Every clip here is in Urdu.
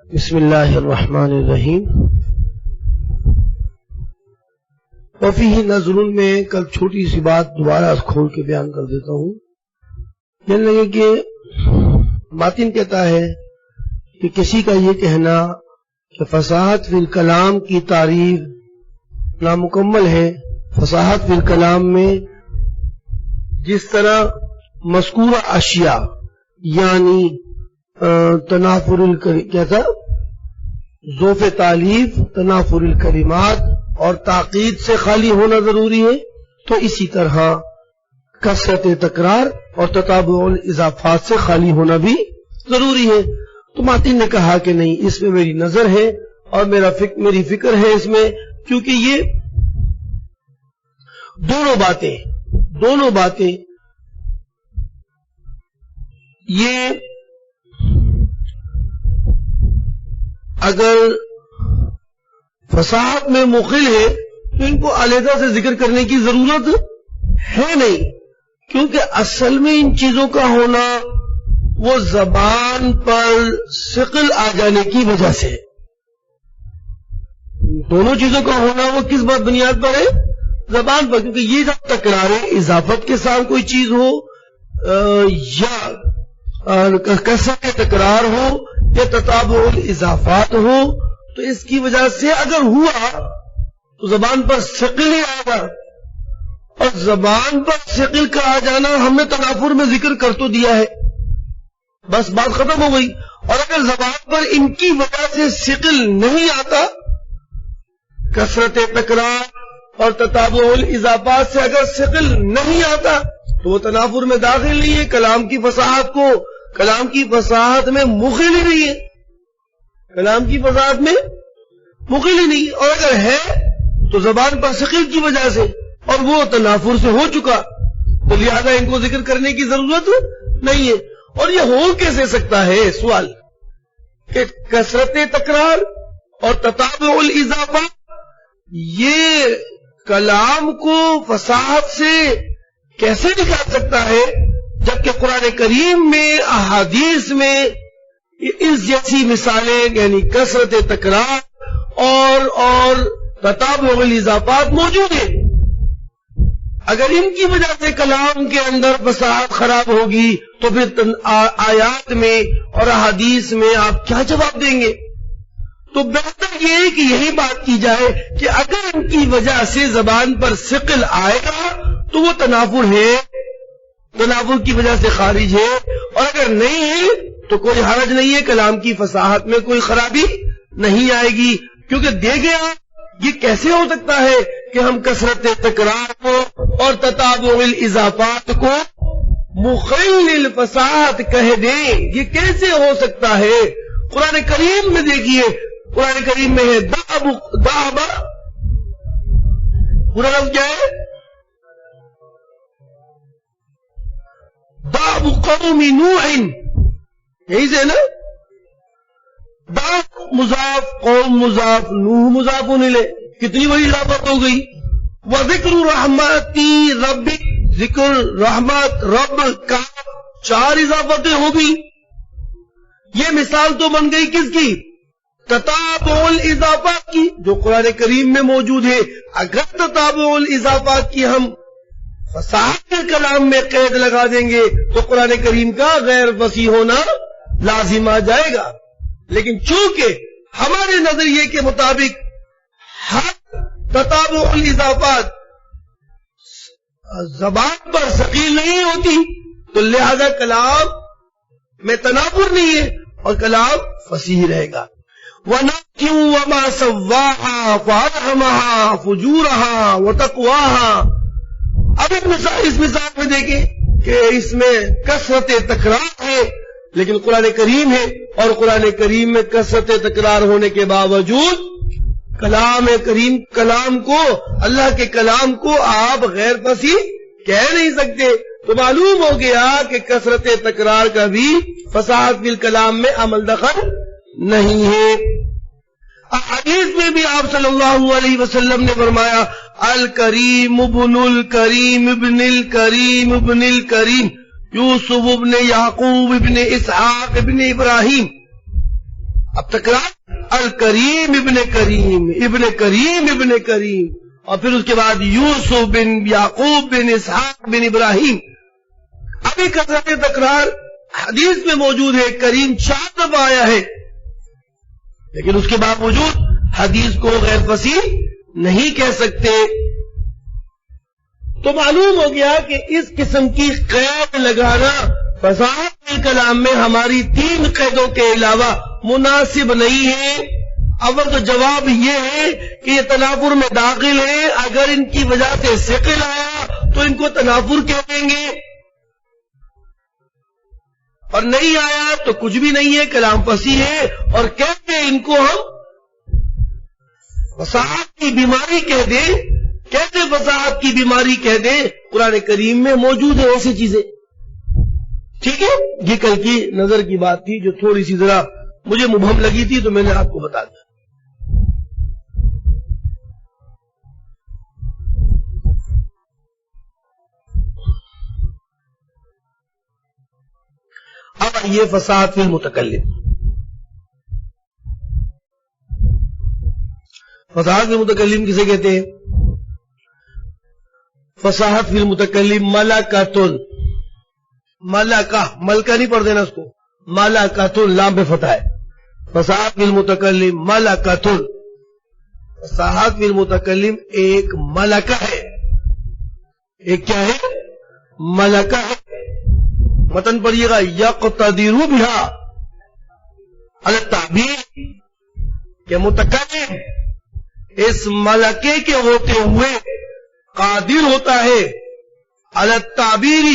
بسم اللہ الرحمن الرحیم۔ وفیہ نظر میں کل چھوٹی سی بات دوبارہ کھول کے بیان کر دیتا ہوں۔ کہنے لگے کہ ماتن کہتا ہے کہ کسی کا یہ کہنا کہ فصاحت فی الکلام کی تعریف نامکمل ہے۔ فصاحت فی الکلام میں جس طرح مذکورہ اشیاء یعنی تنافر کیا تھا ذوف تعلیف، تنافر الکلمات اور تاکید سے خالی ہونا ضروری ہے، تو اسی طرح کثرت تکرار اور تتابع الاضافات سے خالی ہونا بھی ضروری ہے۔ تو ماتن نے کہا کہ نہیں، اس میں میری نظر ہے اور میری فکر ہے اس میں، کیونکہ یہ دونوں باتیں یہ اگر فصاحت میں مخل ہے تو ان کو علیحدہ سے ذکر کرنے کی ضرورت ہے نہیں، کیونکہ اصل میں ان چیزوں کا ہونا وہ زبان پر ثقل آ جانے کی وجہ سے، دونوں چیزوں کا ہونا وہ کس بنیاد پر ہے؟ زبان پر، کیونکہ یہ جب تکراریں اضافت کے ساتھ کوئی چیز ہو یا کثرت تکرار ہو یا تتابع الاضافات ہو، تو اس کی وجہ سے اگر ہوا تو زبان پر ثقل ہی آئے گا، اور زبان پر ثقل کا آ جانا ہم نے تنافر میں ذکر کر تو دیا ہے، بس بات ختم ہو گئی۔ اور اگر زبان پر ان کی وجہ سے ثقل نہیں آتا، کثرت تکرار اور تتابع الاضافات سے اگر ثقل نہیں آتا تو وہ تنافر میں داخل نہیں ہے، کلام کی فصاحت میں مخل ہی نہیں ہے، کلام کی فصاحت میں مخل ہی نہیں ہے، اور اگر ہے تو زبان پر ثقل کی وجہ سے، اور وہ تنافر سے ہو چکا، تو لہذا ان کو ذکر کرنے کی ضرورت نہیں ہے۔ اور یہ ہو کیسے سکتا ہے سوال کہ کثرت تکرار اور تتابع الاضافات یہ کلام کو فصاحت سے کیسے نکال سکتا ہے، جبکہ قرآن کریم میں احادیث میں اس جیسی مثالیں یعنی کثرت تکرار اور تتابع الاضافات موجود ہیں۔ اگر ان کی وجہ سے کلام کے اندر فصاحت خراب ہوگی تو پھر آیات میں اور احادیث میں آپ کیا جواب دیں گے؟ تو بہتر یہ ہے کہ یہی بات کی جائے کہ اگر ان کی وجہ سے زبان پر ثقل آئے گا تو وہ تنافر ہے، تنافر کی وجہ سے خارج ہے، اور اگر نہیں ہے تو کوئی حرج نہیں ہے، کلام کی فصاحت میں کوئی خرابی نہیں آئے گی، کیونکہ دیکھیں آپ یہ کیسے ہو سکتا ہے کہ ہم کثرت تکرار کو اور تتابع الاضافات کو مخل الفصاحت کہہ دیں، یہ کیسے ہو سکتا ہے؟ قرآن کریم میں دیکھیے، قرآن کریم میں ہے دعب پورا لفظ کیا ہے؟ دعب قوم نوح، یہی سے نا، دعب مضاف، قوم مضاف، نوح مضاف الیہ، کتنی بڑی اضافت ہو گئی۔ وذکر رحمتی رب، ذکر رحمت رب کا 4 اضافتیں ہو گئی۔ یہ مثال تو بن گئی کس کی؟ تتابع الاضافات کی، جو قرآن کریم میں موجود ہے۔ اگر تتابع الاضافات کی ہم فصاحت کے کلام میں قید لگا دیں گے تو قرآن کریم کا غیر فصیح ہونا لازم آ جائے گا، لیکن چونکہ ہمارے نظریے کے مطابق ہر تتابع الاضافات زبان پر ثقیل نہیں ہوتی، تو لہذا کلام میں تنافر نہیں ہے اور کلام فصیح رہے گا۔ وَنَفْسٍ وَمَا سَوَّاهَا فَأَلْهَمَهَا فُجُورَهَا وَتَقْوَاهَا۔ اب اس مثال میں دیکھیں کہ اس میں کثرت تکرار ہے لیکن قرآن کریم ہے، اور قرآن کریم میں کثرت تکرار ہونے کے باوجود کلام کو، اللہ کے کلام کو آپ غیر فصیح کہہ نہیں سکتے، تو معلوم ہو گیا کہ کثرت تکرار کا بھی فصاحت فی الکلام میں عمل دخل نہیں ہے۔ حدیث میں بھی آپ صلی اللہ علیہ وسلم نے فرمایا الکریم ابن الکریم ابن الکریم ابن الکریم یوسف ابن یعقوب ابن اسحاق ابن ابراہیم، اب تکرار الکریم ابن کریم ابن کریم ابن کریم، اور پھر اس کے بعد یوسف بن یعقوب بن اسحاق بن ابراہیم. ابھی کثرت تکرار حدیث میں موجود ہے، کریم 4 دفعہ آیا ہے، لیکن اس کے باوجود حدیث کو غیر فصیح نہیں کہہ سکتے. تو معلوم ہو گیا کہ اس قسم کی قید لگانا فصاحت الکلام میں ہماری 3 قیدوں کے علاوہ مناسب نہیں ہے. اول تو جواب یہ ہے کہ یہ تنافر میں داخل ہے، اگر ان کی وجہ سے ثقل آیا تو ان کو تنافر کہہ دیں گے، اور نہیں آیا تو کچھ بھی نہیں ہے، کلام فصیح ہے، اور کہتے ہیں ان کو ہم فصاحت کی بیماری کہہ دیں. کیسے فصاحت کی بیماری کہہ دیں؟ قرآن کریم میں موجود ہے ایسی چیزیں. ٹھیک ہے، یہ کل کی نظر کی بات تھی جو تھوڑی سی ذرا مجھے مبہم لگی تھی تو میں نے آپ کو بتا دیا. اب یہ فصاحت فی المتکلم. فصاحت فی المتکلم کسے کہتے ہیں؟ فصاحت فی المتکلم ملکۃ، ملکہ، ملکہ نہیں پڑھ دینا اس کو، ملکۃ لام پہ فتح ہے. فصاحت فی المتکلم ملکۃ، فصاحت فی المتکلم ایک ملکہ ہے. ایک کیا ہے؟ ملکہ ہے. متن پڑھیے گا یقتدر بہا علی التعبیر، کہ متکلم اس ملکے کے ہوتے ہوئے قادر ہوتا ہے علی التعبیر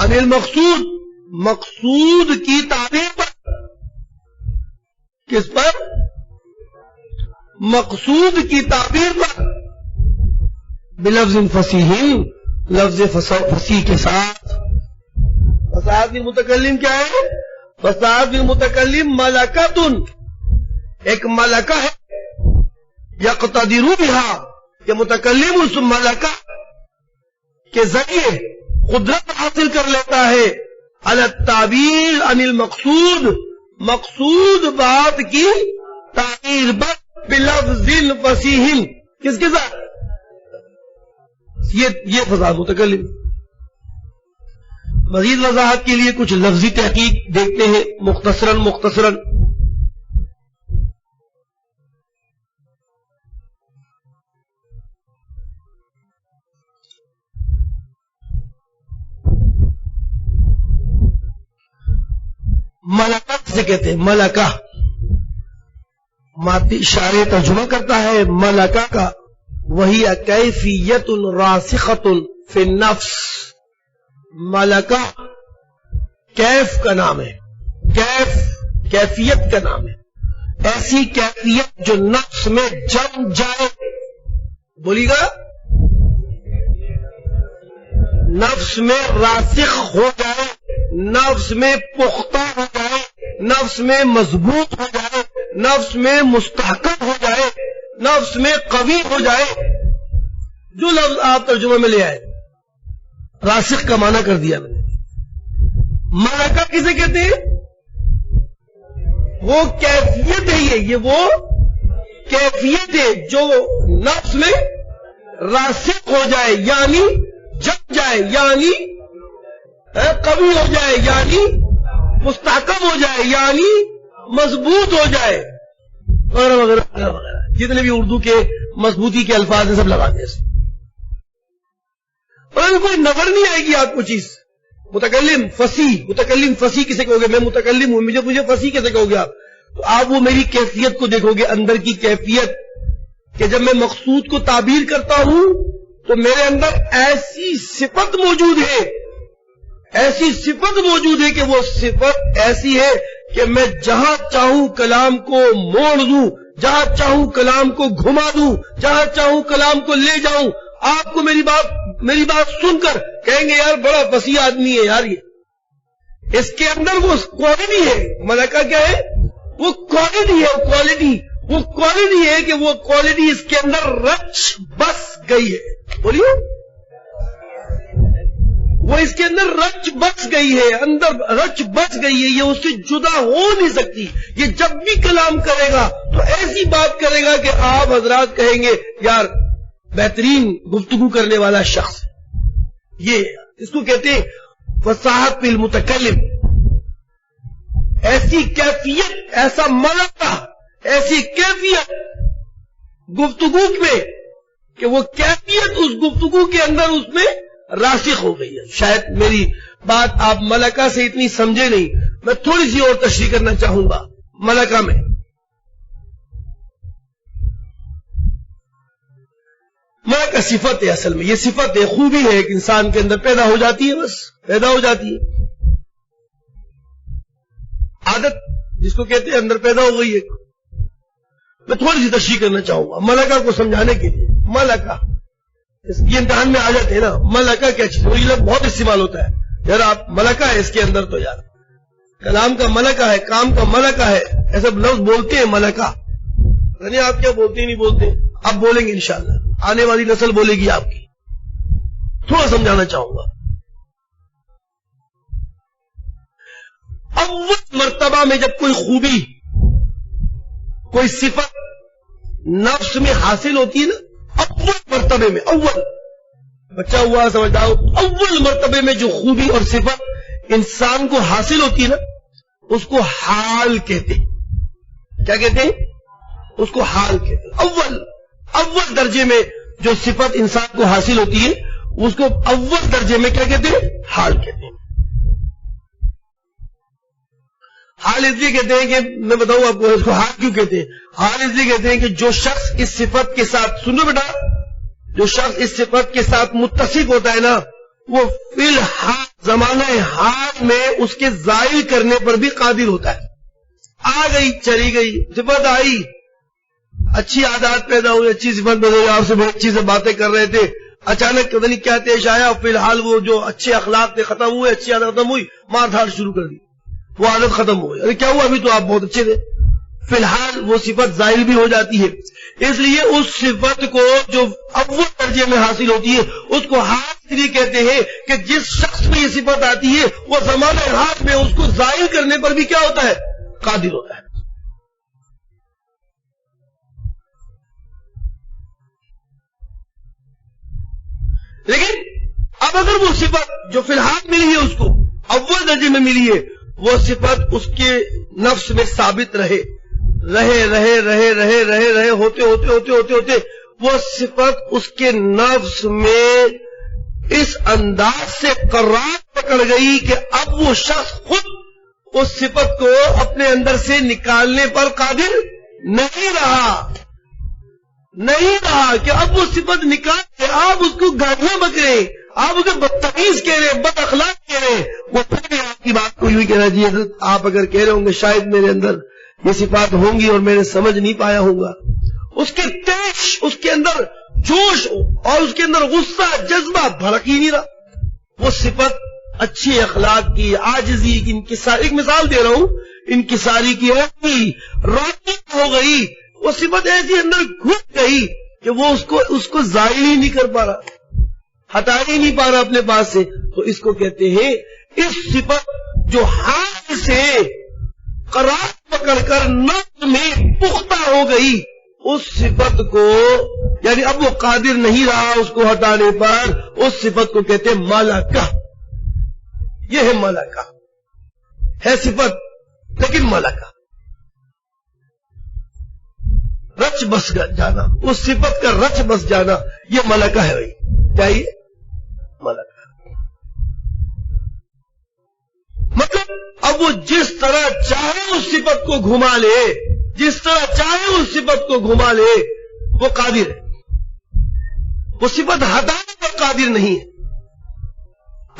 عن المقصود، مقصود کی تعبیر پر. کس پر؟ مقصود کی تعبیر پر. بلفظ فصیح، لفظ فصیح کے ساتھ. فصاحت فی المتکلم کیا ہے؟ فصاحت فی المتکلم ملکۃ، ایک ملکہ ہے. یقتدر بہا، کہ متکلم اس ملکہ کے ذریعے قدرت حاصل کر لیتا ہے علی التعبیر عن المقصود، مقصود بات کی تعبیر پر بلفظ فصیح. کس کے ساتھ؟ یہ فصاحت متکلم. مزید وضاحت کے لیے کچھ لفظی تحقیق دیکھتے ہیں مختصراً. ملکہ سے کہتے ہیں، ملکہ مادی اشارے ترجمہ کرتا ہے ملکہ کا. وہی کیفیت راسخۃ فی النفس، ملکہ کیف کا نام ہے، کیفیت کا نام ہے. ایسی کیفیت جو نفس میں جم جائے. بولیے گا، نفس میں راسخ ہو جائے، نفس میں پختہ ہو جائے، نفس میں مضبوط ہو جائے، نفس میں مستحکم ہو جائے، نفس میں قوی ہو جائے. جو لفظ آپ ترجمہ میں لے آئے، راسخ کا معنی کر دیا میں نے. ملکہ کسے کہتے ہیں؟ وہ کیفیت ہے، یہ وہ کیفیت ہے جو نفس میں راسخ ہو جائے، یعنی جم جائے، یعنی قوی ہو جائے، یعنی مستحکم ہو جائے، یعنی مضبوط ہو جائے، وغیرہ وغیرہ وغیرہ. جتنے بھی اردو کے مضبوطی کے الفاظ ہیں سب لگاتے ہیں. اور کوئی نظر نہیں آئے گی آپ کو چیز. متکلم فصیح کسے کہو گے؟ میں متکلم ہوں، مجھے فصیح کیسے کہو گے آپ؟ تو آپ وہ میری کیفیت کو دیکھو گے، اندر کی کیفیت، کہ جب میں مقصود کو تعبیر کرتا ہوں تو میرے اندر ایسی صفت موجود ہے، کہ وہ صفت ایسی ہے کہ میں جہاں چاہوں کلام کو موڑ دوں، جہاں چاہوں کلام کو گھما دوں، جہاں چاہوں کلام کو لے جاؤں. آپ کو میری بات سن کر کہیں گے یار بڑا فصیح آدمی ہے یار. یہ اس کے اندر وہ کوالٹی ہے. ملکہ کیا ہے؟ وہ کوالٹی ہے. وہ کوالٹی ہے کہ وہ کوالٹی اس کے اندر رچ بس گئی ہے. بولیے، وہ اس کے اندر رچ بس گئی ہے، اندر رچ بس گئی ہے، یہ اس سے جدا ہو نہیں سکتی. یہ جب بھی کلام کرے گا تو ایسی بات کرے گا کہ آپ حضرات کہیں گے یار بہترین گفتگو کرنے والا شخص. یہ اس کو کہتے ہیں فصاحت فی المتکلم. ایسی کیفیت، ایسا ملکہ، ایسی کیفیت گفتگو میں کہ وہ کیفیت اس گفتگو کے اندر اس میں راسخ ہو گئی ہے. شاید میری بات آپ ملکہ سے اتنی سمجھے نہیں، میں تھوڑی سی اور تشریح کرنا چاہوں گا. ملکہ میں ملکہ صفت ہے، اصل میں یہ صفت ہے، خوبی ہے، ایک انسان کے اندر پیدا ہو جاتی ہے، بس پیدا ہو جاتی ہے. عادت جس کو کہتے ہیں اندر پیدا ہو گئی ہے. میں تھوڑی سی تشریح کرنا چاہوں گا ملکہ کو سمجھانے کے لیے. ملکہ یہ امتحان میں آ جاتے ہیں نا، ملکہ کیا چیز، وہ یہ لفظ بہت استعمال ہوتا ہے. یار آپ ملکہ ہے اس کے اندر، تو یار کلام کا ملکہ ہے، کام کا ملکہ ہے، ایسا لفظ بولتے ہیں ملکہ. یعنی آپ کیا بولتے ہیں، نہیں بولتے، آپ بولیں گے انشاءاللہ، آنے والی نسل بولے گی آپ کی. تھوڑا سمجھانا چاہوں گا. اول مرتبہ میں جب کوئی خوبی، کوئی صفت نفس میں حاصل ہوتی ہے نا، اول مرتبے میں، اول بچہ ہوا سمجھدار، اول مرتبے میں جو خوبی اور صفت انسان کو حاصل ہوتی ہے نا، اس کو حال کہتے ہیں. کیا کہتے ہیں؟ اس کو حال کہتے ہیں. اول درجے میں جو صفت انسان کو حاصل ہوتی ہے اس کو اول درجے میں کیا کہتے ہیں؟ حال کہتے ہیں. حال اس لیے کہتے ہیں کہ میں بتاؤں آپ کو اس کو حال کیوں کہتے ہیں. حال اس لیے کہتے ہیں کہ جو شخص اس صفت کے ساتھ، سنو بیٹا، جو شخص اس صفت کے ساتھ متصف ہوتا ہے نا، وہ فی الحال زمانہ حال میں اس کے زائل کرنے پر بھی قادر ہوتا ہے. آ گئی چلی گئی صفت، آئی اچھی عادات پیدا ہوئی، اچھی صفت پیدا ہوئی، آپ سے بہت اچھی سے باتیں کر رہے تھے، اچانک پتہ نہیں کیا پیش آیا، فی الحال وہ جو اچھے اخلاق تھے ختم ہوئے، اچھی عادت ختم ہوئی، مار دھاڑ شروع کر دی، وہ عادت ختم ہو گئی. ارے کیا ہوا، ابھی تو آپ بہت اچھے تھے. فی الحال وہ صفت زائل بھی ہو جاتی ہے. اس لیے اس صفت کو جو اول درجے میں حاصل ہوتی ہے اس کو حال اس لیے کہتے ہیں کہ جس شخص میں یہ صفت آتی ہے وہ زمانہ حال میں اس کو زائل کرنے پر بھی کیا ہوتا ہے؟ قادر ہوتا ہے. لیکن اب اگر وہ صفت جو فی الحال ملی ہے اس کو اول درجے میں ملی ہے، وہ صفت اس کے نفس میں ثابت رہے ہوتے وہ صفت اس کے نفس میں اس انداز سے قرار پکڑ گئی کہ اب وہ شخص خود اس صفت کو اپنے اندر سے نکالنے پر قادر نہیں رہا کہ اب وہ صفت نکال کے آپ اس کو گالیاں بک رہے ہیں، آپ اسے بدتمیز کہہ رہے ہیں، بد اخلاق کہہ رہے ہیں. وہ پھر بھی آپ کی بات کو یوں کہنا جی حضرت آپ اگر کہہ رہے ہوں گے شاید میرے اندر یہ صفات ہوں گی اور میں نے سمجھ نہیں پایا ہوں گا. اس کے تیش، اس کے اندر جوش اور اس کے اندر غصہ، جذبہ بھڑک ہی نہیں رہا. وہ صفت اچھی اخلاق کی، عاجزی کی، انکساری، ایک مثال دے رہا ہوں، انکساری کی روٹی ہو گئی. وہ صفت ایسی اندر گھس گئی کہ وہ اس کو ظاہر ہی نہیں کر پا رہا، ہٹا ہی نہیں پا رہا اپنے پاس سے. تو اس کو کہتے ہیں اس صفت جو ہاتھ سے قرار پکڑ کر نفس میں پختہ ہو گئی، اس صفت کو یعنی اب وہ قادر نہیں رہا اس کو ہٹانے پر، اس صفت کو کہتے ہیں ملکہ. یہ ہے ملکہ، ہے صفت لیکن ملکہ. رچ بس جانا، اس صفت کا رچ بس جانا، یہ ملکہ ہے. بھائی کیا یہ ملکہ؟ مطلب اب وہ جس طرح چاہے اس صفت کو گھما لے، جس طرح چاہے اس صفت کو گھما لے، وہ قادر ہے. وہ صفت ہٹانے پر قادر نہیں ہے.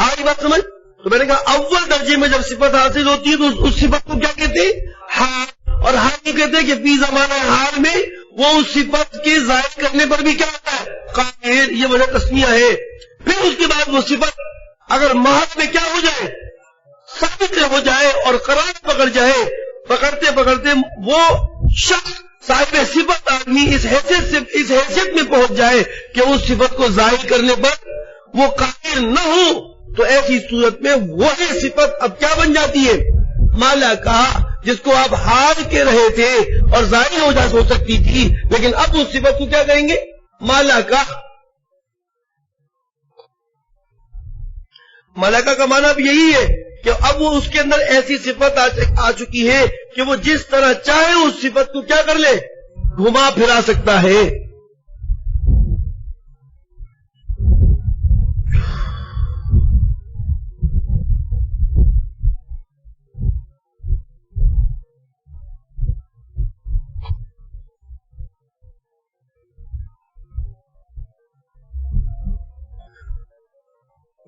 آج بات سمجھ؟ تو میں نے کہا اول درجے میں جب صفت حاصل ہوتی ہے تو اس صفت کو کیا کہتے ہیں؟ حال. اور حال کو کہتے ہیں کہ فی زمانہ حال میں وہ اس صفت کے ظاہر کرنے پر بھی کیا ہوتا ہے؟ قادر. یہ وجہ تسمیہ ہے. پھر اس کے بعد وہ صفت اگر محض میں کیا ہو جائے، ثابت ہو جائے اور قرار پکڑ جائے، پکڑتے پکڑتے وہ شخص صاحب صفت آدمی اس حیثیت میں پہنچ جائے کہ اس صفت کو ظاہر کرنے پر وہ قادر نہ ہو، تو ایسی صورت میں وہی صفت اب کیا بن جاتی ہے؟ ملکہ، جس کو آپ ہار کے رہے تھے اور ظاہر ہو سکتی تھی، لیکن اب اس صفت کو کیا کریں گے؟ ملکہ۔ ملکہ کا معنی اب یہی ہے کہ اب وہ اس کے اندر ایسی صفت آ چکی ہے کہ وہ جس طرح چاہے اس صفت کو کیا کر لے؟ گھما پھرا سکتا ہے۔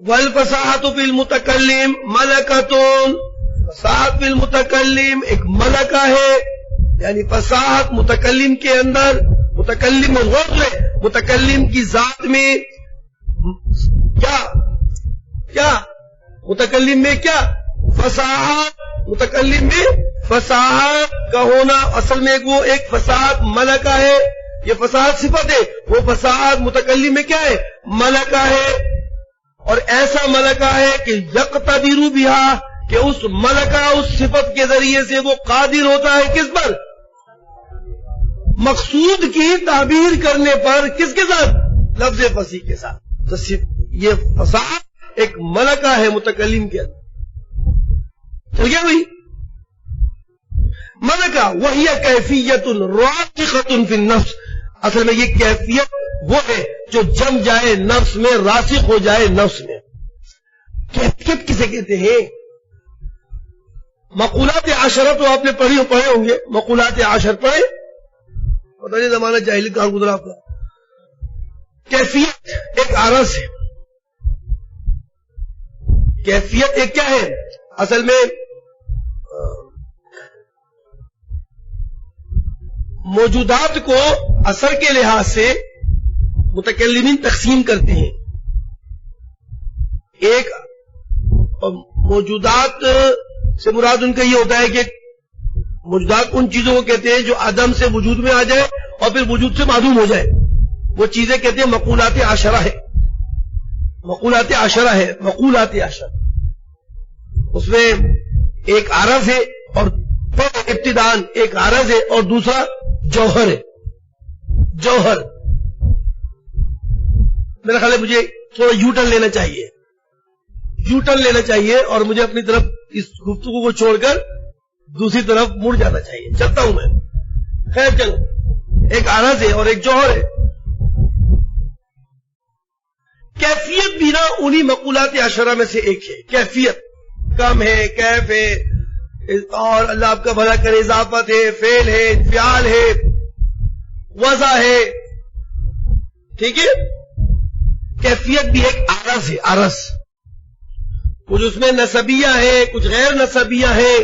والفصاحت فی المتکلم ملکتون، فصاحت فی المتکلم ایک ملکہ ہے، یعنی فصاحت متکلم کے اندر، متکلم غور ہے، متکلم کی ذات میں کیا متکلم میں کیا فصاحت، متکلم میں فصاحت کا ہونا، اصل میں وہ ایک فصاحت ملکہ ہے، یہ فصاحت صفت ہے، وہ فصاحت متکلم میں کیا ہے؟ ملکہ ہے۔ اور ایسا ملکہ ہے کہ یقتدر بہا، کہ اس ملکہ اس صفت کے ذریعے سے وہ قادر ہوتا ہے کس پر؟ مقصود کی تعبیر کرنے پر، کس کے ساتھ؟ لفظ فصیح کے ساتھ۔ تو یہ فصاحت ایک ملکہ ہے متکلم کے اندر، چل گیا بھائی؟ ملکہ وہی کیفیت راسخۃ فی النفس، اصل میں یہ کیفیت وہ ہے جو جم جائے نفس میں، راسخ ہو جائے نفس میں۔ کیفیت کسے کہتے ہیں؟ مقولات عشرہ تو آپ نے پڑھے ہوں گے، مقولات عشر پڑھے؟ پتہ نہیں زمانہ جاہلیت کہاں گزرا آپ کا۔ کیفیت ایک عرض ہے، کیفیت ایک کیا ہے؟ اصل میں موجودات کو اثر کے لحاظ سے متکلمین تقسیم کرتے ہیں۔ ایک موجودات سے مراد ان کا یہ ہوتا ہے کہ موجودات ان چیزوں کو کہتے ہیں جو عدم سے وجود میں آ جائے اور پھر وجود سے معدوم ہو جائے، وہ چیزیں کہتے ہیں مقولات عشرہ ہے، مقولات عشرہ ہے، مقولات عشرہ۔ اس میں ایک عرض ہے اور ابتدان ایک عرض ہے اور دوسرا جوہر ہے۔ جوہر میرا خیال ہے مجھے تھوڑا یو ٹرن لینا چاہیے، یو ٹرن لینا چاہیے اور مجھے اپنی طرف اس گفتگو کو چھوڑ کر دوسری طرف مڑ جانا چاہیے۔ چلتا ہوں میں، خیر چلو، ایک عرض ہے اور ایک جوہر ہے۔ کیفیت بھی نا انہی مقولات عشرہ میں سے ایک ہے۔ کیفیت کم ہے، کیف ہے، اور اللہ آپ کا بھلا کرے اضافت ہے، فعل ہے، فعال ہے، وضع ہے، ٹھیک ہے؟ کیفیت بھی ایک عرض ہے، عرض، کچھ اس میں نسبیہ ہے، کچھ غیر نسبیہ ہے۔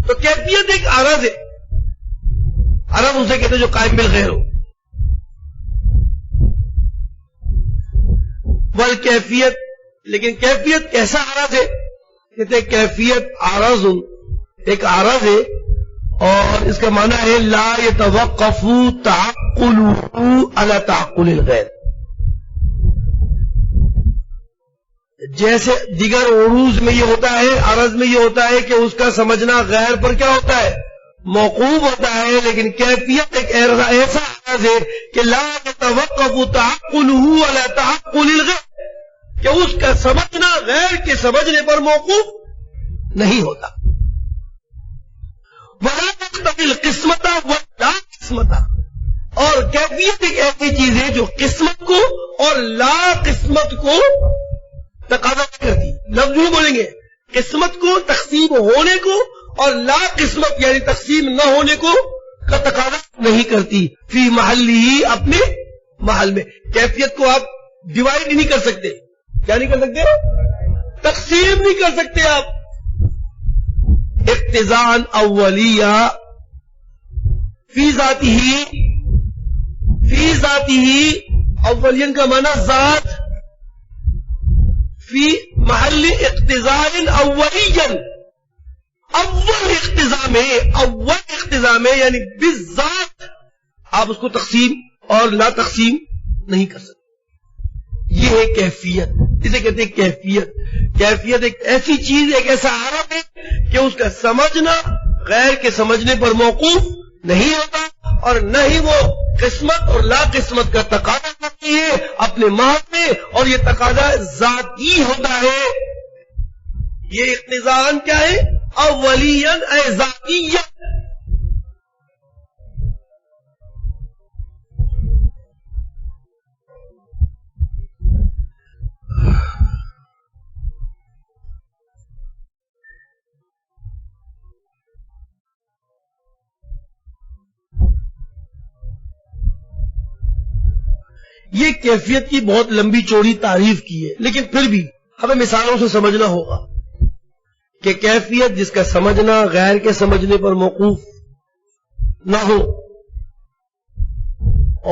تو کیفیت ایک عرض ہے، عرض اسے کہتے ہیں جو قائم بالغیر ہو۔ والکیفیت، لیکن کیفیت کیسا عرض ہے؟ کہتے ہیں کیفیت عرض ایک عرض ہے اور اس کا معنی ہے لا يتوقف تعقله على تعقل الغیر۔ جیسے دیگر عروض میں یہ ہوتا ہے، عرض میں یہ ہوتا ہے کہ اس کا سمجھنا غیر پر کیا ہوتا ہے؟ موقوف ہوتا ہے، لیکن کیفیت ایک ایسا عرض ہے کہ لا يتوقف تعقله على تعقل الغیر، کہ اس کا سمجھنا غیر کے سمجھنے پر موقوف نہیں ہوتا۔ وَلَا تَقْتَضِي الْقِسْمَةَ وَلَا قِسْمَةَ، اور کیفیت ایک ایسی چیز ہے جو قسمت کو اور لا قسمت کو تقاضا کرتی۔ لفظ یوں بولیں گے، قسمت کو تقسیم ہونے کو اور لا قسمت یعنی تقسیم نہ ہونے کو کا تقاضا نہیں کرتی، فی محلی ہی اپنے محل میں۔ کیفیت کو آپ ڈیوائڈ نہیں کر سکتے، کیا نہیں کر سکتے؟ تقسیم نہیں کر سکتے آپ۔ اقتضاء اولیہ فی ذاتہ، اولین کا معنی ذات، فی محل اقتضاء اولیہ، اول اقتضاء میں یعنی بالذات آپ اس کو تقسیم اور لا تقسیم نہیں کر سکتے۔ یہ ہے کیفیت. اسے کہتے ہیں کیفیت. کیفیت ایک ایسی چیز، ایک ایسا عالم ہے کہ اس کا سمجھنا غیر کے سمجھنے پر موقوف نہیں ہوتا، اور نہ ہی وہ قسمت اور لا قسمت کا تقاضا کرتی ہے اپنے محض میں، اور یہ تقاضا ذاتی ہوتا ہے. یہ اقتضاءً کیا ہے؟ اولیاً اے ذاتیاً. یہ کیفیت کی بہت لمبی چوڑی تعریف کی ہے، لیکن پھر بھی ہمیں مثالوں سے سمجھنا ہوگا کہ کیفیت جس کا سمجھنا غیر کے سمجھنے پر موقوف نہ ہو،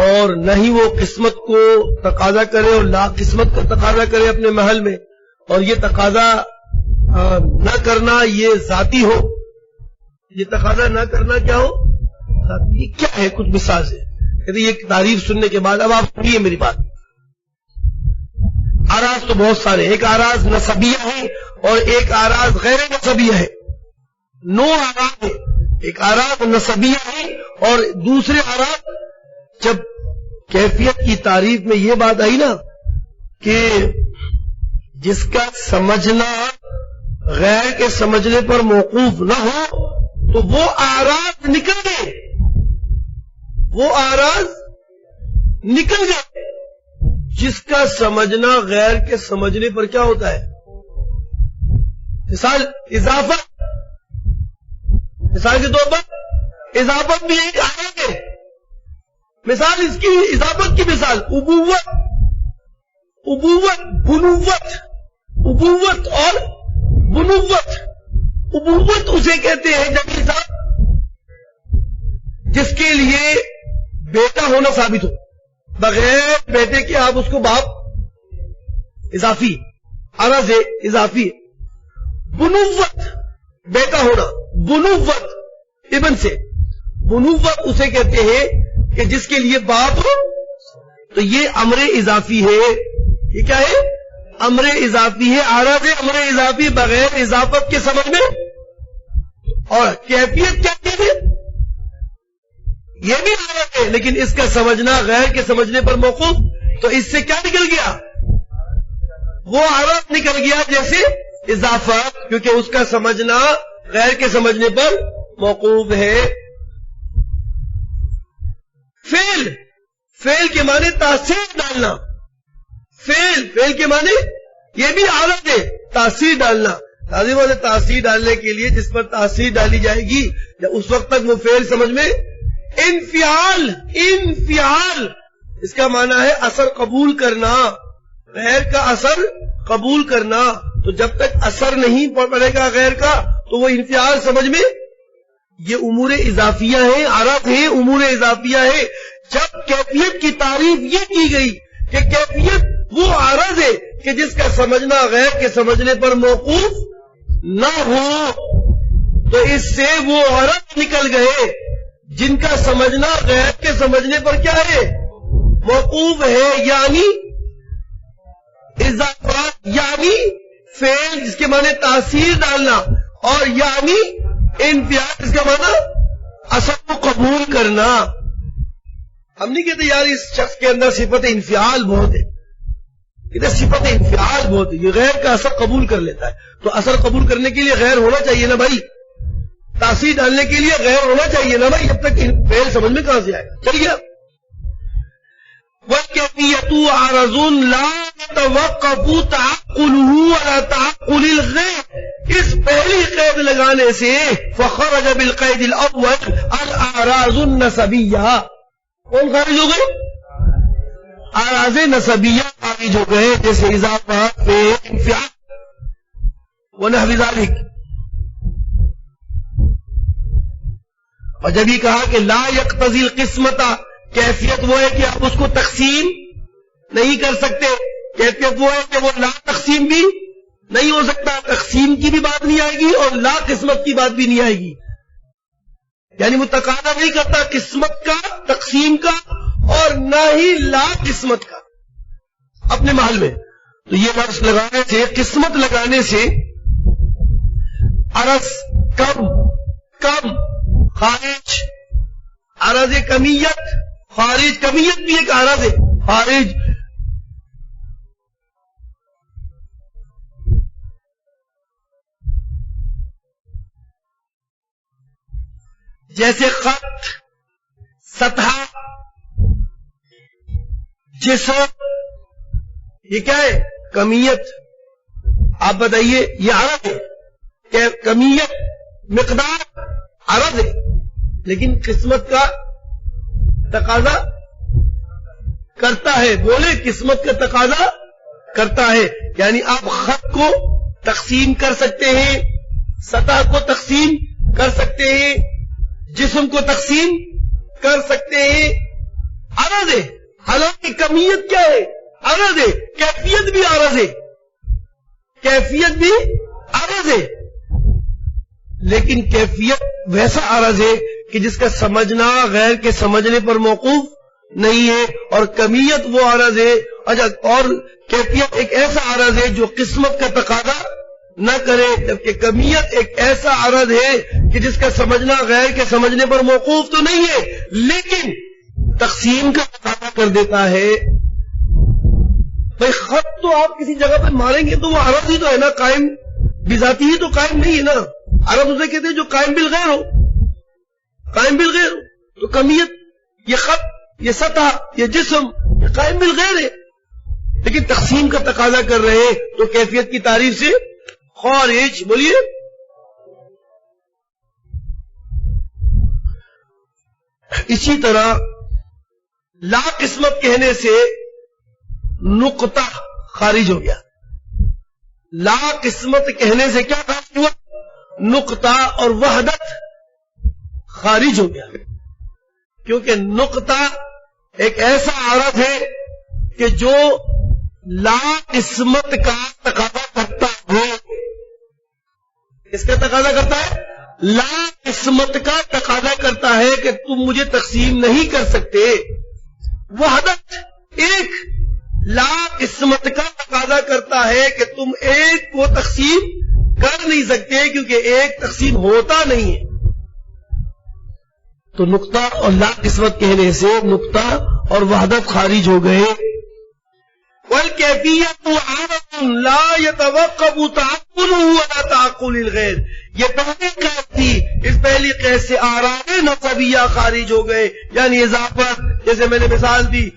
اور نہ ہی وہ قسمت کو تقاضا کرے اور لا قسمت کا تقاضا کرے اپنے محل میں، اور یہ تقاضا نہ کرنا یہ ذاتی ہو. یہ تقاضا نہ کرنا کیا ہو؟ ذاتی. یہ کیا ہے؟ کچھ مثال سے یہ تعریف سننے کے بعد اب آپ سنیے میری بات. آراز تو بہت سارے، ایک آراز نسبیہ ہے اور ایک آراز غیر نسبیہ ہے. 9 آراز ہے. ایک آراز نسبیہ ہے اور دوسرے آراز. جب کیفیت کی تعریف میں یہ بات آئی نا کہ جس کا سمجھنا غیر کے سمجھنے پر موقوف نہ ہو، تو وہ آراز نکل گئے. وہ آراز نکل گئے جس کا سمجھنا غیر کے سمجھنے پر کیا ہوتا ہے؟ مثال اضافت. مثال کے طور پر اضافت بھی ایک آراز ہے. مثال اس کی اضافت کی مثال ابوت، ابوت، بنوت. ابوت اور بنوت. ابوت اسے کہتے ہیں جب انسان جس کے لیے بیٹا ہونا ثابت ہو، بغیر بیٹے کے آپ اس کو باپ، اضافی عرض ہے، اضافی ہے. بنوت بیٹا ہونا، بنوت ابن سے. بنوت اسے کہتے ہیں کہ جس کے لیے باپ ہو. تو یہ امر اضافی ہے. یہ کیا ہے؟ امر اضافی ہے. عرض ہے امر اضافی بغیر اضافت کے سمجھ میں. اور کیفیت کیا چیز ہے؟ یہ بھی عرض ہے لیکن اس کا سمجھنا غیر کے سمجھنے پر موقوف. تو اس سے کیا نکل گیا؟ وہ عرض نکل گیا جیسے اضافت، کیونکہ اس کا سمجھنا غیر کے سمجھنے پر موقوف ہے. فعل، فعل کے معنی تاثیر ڈالنا. فعل کے معنی یہ بھی عرض ہے، تاثیر ڈالنا. تاثیر ڈالنے کے لیے جس پر تاثیر ڈالی جائے گی اس وقت تک وہ فعل سمجھ میں. انفعال، انفعال اس کا معنی ہے اثر قبول کرنا، غیر کا اثر قبول کرنا. تو جب تک اثر نہیں پڑے گا غیر کا تو وہ انفعال سمجھ میں. یہ امور اضافیہ ہیں، عرض ہے امور اضافیہ ہے. جب کیفیت کی تعریف یہ کی گئی کہ کیفیت وہ عرض ہے کہ جس کا سمجھنا غیر کے سمجھنے پر موقوف نہ ہو، تو اس سے وہ عرض نکل گئے جن کا سمجھنا غیر کے سمجھنے پر کیا ہے؟ موقوف ہے. یعنی اضافات، یعنی فعل جس کے معنی تاثیر ڈالنا، اور یعنی انفعال جس کا معنی اثر کو قبول کرنا. ہم نہیں کہتے یار اس شخص کے اندر صفت انفعال بہت ہے، ادھر صفت انفعال بہت ہے، یہ غیر کا اثر قبول کر لیتا ہے. تو اثر قبول کرنے کے لیے غیر ہونا چاہیے نا بھائی، تاثیر ڈالنے کے لیے غیر ہونا چاہیے نا بھائی. جب تک فعل سمجھ میں کہاں سے آئے گا؟ چلیے وَالْكَيْفِيَّةُ عَرَضٌ لَا يَتَوَقَّفُ تَعَقُّلُهُ عَلَى تَعَقُّلِ الْغَيْرِ. اس پہلی قید لگانے سے فَخَرَجَ بِالْقَيْدِ الْأَوَّلِ الْأَعْرَاضُ النَّسَبِيَّةُ. کون خارج ہو گئے؟ اعراض نسبیہ خارج ہو گئے، جیسے اضافہ، فعل، انفعال ونحو ذلک. اور جب یہ کہا کہ لا یقتضی القسمت، کیفیت وہ ہے کہ آپ اس کو تقسیم نہیں کر سکتے. کیفیت وہ ہے کہ وہ لا تقسیم بھی نہیں ہو سکتا. تقسیم کی بھی بات نہیں آئے گی اور لا قسمت کی بات بھی نہیں آئے گی. یعنی وہ تقاضا نہیں کرتا قسمت کا، تقسیم کا، اور نہ ہی لا قسمت کا. اب اپنے محل میں. تو یہ لفظ لگانے سے، قسمت لگانے سے عرض کم خارج، عرض کمیت خارج، کمیت بھی ایک عرض ہے خارج. جیسے خط، سطح، جسم، یہ کیا ہے؟ کمیت. آپ بتائیے، یہ عرض ہے کہ کمیت مقدار عرض ہے، لیکن قسمت کا تقاضا کرتا ہے. بولے قسمت کا تقاضا کرتا ہے. یعنی آپ خط کو تقسیم کر سکتے ہیں، سطح کو تقسیم کر سکتے ہیں، جسم کو تقسیم کر سکتے ہیں. عرض ہے. حالانکہ کمیت کیا ہے؟ عرض ہے. کیفیت بھی عرض ہے، کیفیت بھی عرض ہے، لیکن کیفیت ویسا عرض ہے کہ جس کا سمجھنا غیر کے سمجھنے پر موقوف نہیں ہے. اور کمیت وہ عرض ہے، اور کیفیت ایک ایسا عرض ہے جو قسمت کا تقاضا نہ کرے، جبکہ کمیت ایک ایسا عرض ہے کہ جس کا سمجھنا غیر کے سمجھنے پر موقوف تو نہیں ہے، لیکن تقسیم کا تقاضا کر دیتا ہے. بھائی خط تو آپ کسی جگہ پہ ماریں گے تو وہ عرض ہی تو ہے نا، قائم بذاتی ہی تو قائم نہیں ہے نا. عرض اسے کہتے ہیں جو قائم بالغیر ہو، قائم بالغیر ہو. تو کمیت، یہ خط، یہ سطح، یہ جسم، یہ قائم بالغیر ہے، لیکن تقسیم کا تقاضا کر رہے ہیں. تو کیفیت کی تعریف سے خارج. بولیے. اسی طرح لا قسمت کہنے سے نقطہ خارج ہو گیا. لا قسمت کہنے سے کیا خارج ہوا؟ نقطہ اور وحدت خارج ہو گیا. کیونکہ نقطہ ایک ایسا عرض ہے کہ جو لا قسمت کا تقاضا کرتا ہے. اس کا تقاضا کرتا ہے، لا قسمت کا تقاضا کرتا ہے کہ تم مجھے تقسیم نہیں کر سکتے. وحدت ایک لا قسمت کا تقاضا کرتا ہے کہ تم ایک کو تقسیم کر نہیں سکتے، کیونکہ ایک تقسیم ہوتا نہیں ہے. تو نقطہ اور لا قسمت کہنے سے نقطہ اور وحدت خارج ہو گئے. والکیفیت عادت لا يتوقف تعقله ولا تعقل الغیر. یہ پہلی قید تھی، اس پہلی قید سے آرام نصبیہ خارج ہو گئے، یعنی اضافت. جیسے میں نے مثال دی،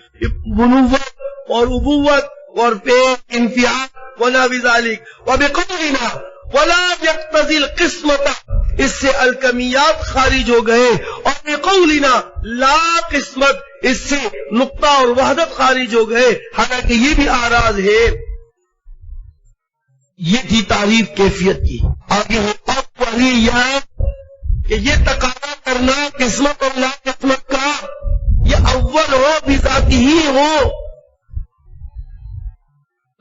بنوت اور ابوت اور پیٹ انفعال ونحو ذالک. وبقولنا ولا يقتضي القسمت، اس سے الکمیات خارج ہو گئے. اور بقولنا لا قسمت، اس سے نقطہ اور وحدت خارج ہو گئے، حالانکہ یہ بھی آراز ہے. یہ تھی تعریف کیفیت کی. آگے کہ یہ تقاضا کرنا قسمت اور لا قسمت کا، یہ اول ہو بذاتی ہی ہو.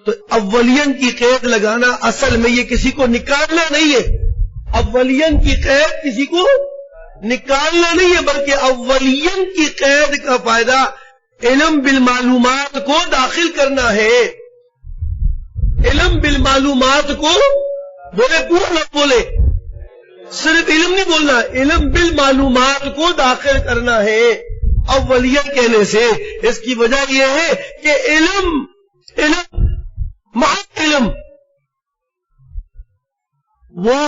تو اولین کی قید لگانا اصل میں یہ کسی کو نکالنا نہیں ہے. اولین کی قید کسی کو نکالنا نہیں ہے، بلکہ اولین کی قید کا فائدہ علم بالمعلومات کو داخل کرنا ہے. علم بالمعلومات کو بولے، پورا نہ بولے، صرف علم نہیں بولنا، علم بالمعلومات کو داخل کرنا ہے اولین کہنے سے. اس کی وجہ یہ ہے کہ علم محض علم وہ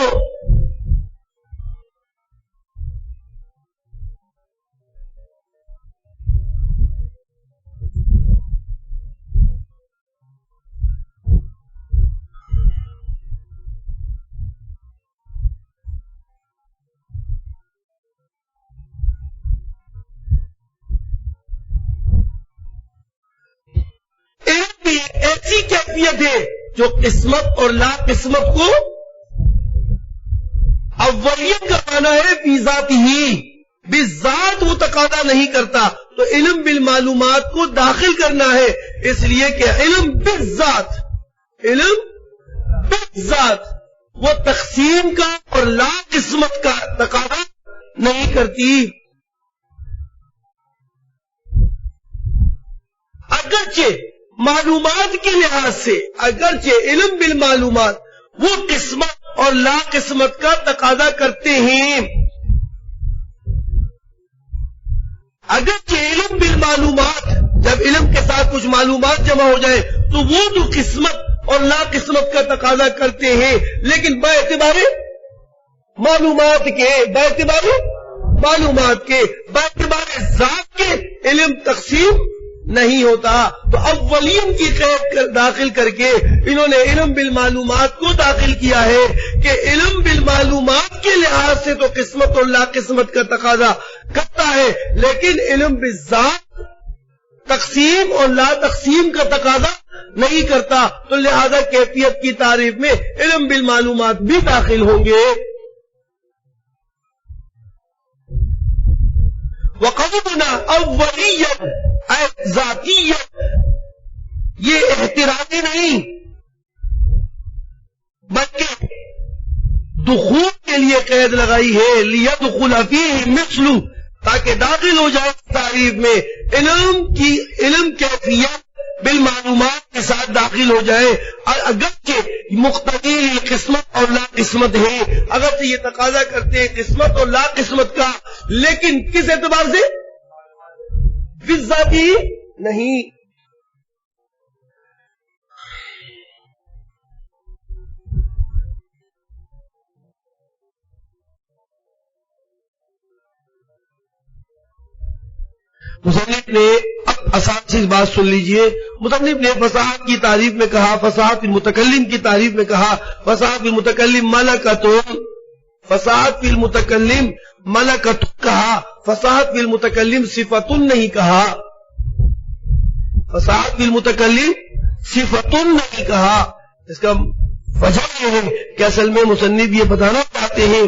ایسی کیفیت ہے جو قسمت اور لا قسمت کو اولیت کا معنی ہے بذات ہی، بذات وہ تقاضا نہیں کرتا. تو علم بالمعلومات کو داخل کرنا ہے، اس لیے کہ علم بالذات، علم بالذات وہ تقسیم کا اور لا قسمت کا تقاضا نہیں کرتی. اگرچہ معلومات کے لحاظ سے اگرچہ علم بالمعلومات وہ قسمت اور لا قسمت کا تقاضا کرتے ہیں، اگرچہ علم بالمعلومات جب علم کے ساتھ کچھ معلومات جمع ہو جائے تو وہ جو قسمت اور لا قسمت کا تقاضا کرتے ہیں، لیکن باعتبار معلومات کے باعتبار ذات کے علم تقسیم نہیں ہوتا۔ تو اولین کی قید داخل کر کے انہوں نے علم بالمعلومات کو داخل کیا ہے کہ علم بالمعلومات کے لحاظ سے تو قسمت اور لا قسمت کا تقاضا کرتا ہے، لیکن علم بالذات تقسیم اور لا تقسیم کا تقاضا نہیں کرتا، تو لہذا کیفیت کی تعریف میں علم بالمعلومات بھی داخل ہوں گے۔ وقومنا اولیت اے ذاتیت، یہ احترامی نہیں بلکہ دخول کے لیے قید لگائی ہے، لیدخل فیہ مثل، تاکہ داخل ہو جائے تعریف میں علم کیفیت بالمعلومات کے ساتھ داخل ہو جائے، اور اگرچہ مقتضی قسمت اور لا قسمت ہے، اگرچہ یہ تقاضا کرتے ہیں قسمت اور لا قسمت کا، لیکن کس اعتبار سے؟ بالذاتی نہیں۔ مصنف نے اب اساسی بات سن لیجئے، مصنف نے فصاحت کی تعریف میں کہا، فصاحت المتکلم کی تعریف میں کہا، فصاحت المتکلم ملکۃ، فصاحت المتکلم ملکۃ کہا، فصاحت المتکلم صفۃ نہیں کہا، فصاحت المتکلم صفۃ نہیں کہا۔ اس کا وجہ یہ ہے کہ اصل میں مصنف یہ بتانا چاہتے ہیں